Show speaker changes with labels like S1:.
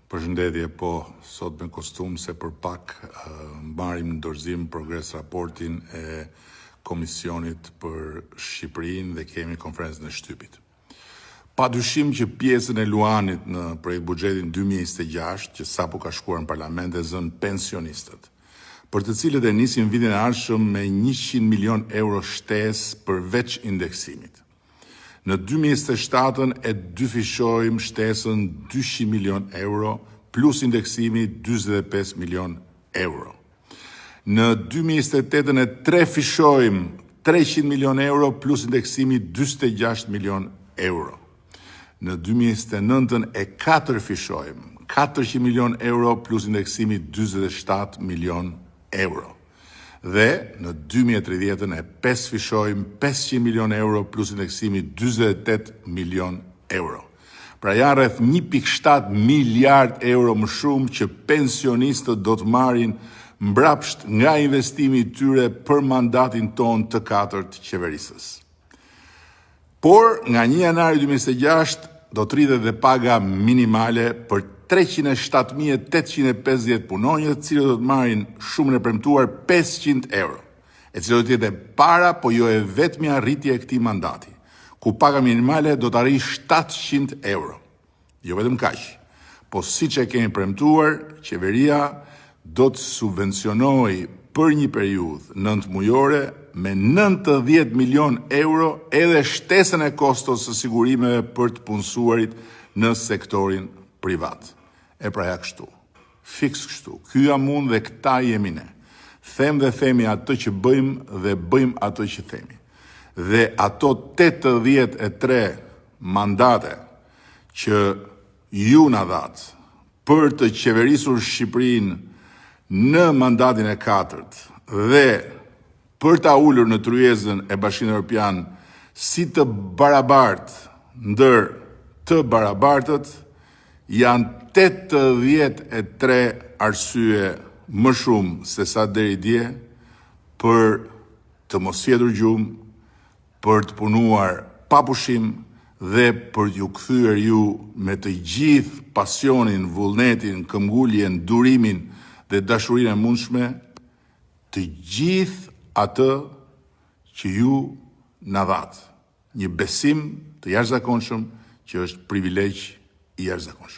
S1: Përshëndetje, po sot me kostum se për pak mbarim në dorëzim progres raportin e Komisionit për Shqipërinë dhe kemi konferencën e shtypit. Pa dyshim që pjesën e Luanit në projekt buxhetin 2026, që sapo ka shkuar në parlament, e zën pensionistët, për të cilët e nisin vitin e ardhshëm me 100 milion euro shtesë përveç indeksimit. Në 2027 e dyfishojmë shtesën 200 milion euro plus indeksimi 45 milion euro. Në 2028 e trefishojmë 300 milion euro plus indeksimi 46 milion euro. Në 2029 e katërfishojmë 400 milion euro plus indeksimi 47 milion euro. Dhe në 2030 e pesëfishojmë 500 milion euro plus indeksimi 48 milion euro. Pra janë rreth 1.7 miliard euro më shumë që pensionistët do të marrin mbrapsht nga investimi i tyre për mandatin ton të katërt qeverisës. Por nga 1 janari 2026 do të rritet dhe paga minimale për 307.850 punonjës, të cilët do të marrin shumën e premtuar 500 euro, e cilë do të jetë para, po jo e vetmja rritje e këtij mandati, ku paga minimale do të arrijë 700 euro. Jo vetëm kaq, po siç e kemi premtuar, qeveria do të subvencionojë për një periudhë 9 mujore me 90 milion euro edhe shtesën e kostos së sigurimeve për të punësuarit në sektorin privat. E pra ja kështu, fiks kështu, ky jam unë dhe këta jemi ne. Them dhe themi atë që bëjmë dhe bëjmë atë që themi. Dhe ato 83 mandate që ju na dhatë për të qeverisur Shqipërinë në mandatin e katërt dhe për ta ulur në tryezën e Bashkimit Evropian si të barabartë ndër të barabartët, janë 83 arsye më shumë se sa deri dje për të mos fjetur gjumë, për të punuar pa pushim dhe për t'ju kthyer ju me të gjithë pasionin, vullnetin, këmbguljen, durimin dhe dashurinë e mundshme, të gjithë atë që ju na dhatë. Një besim të jashtëzakonshëm që është privilegj i jashtëzakonshëm.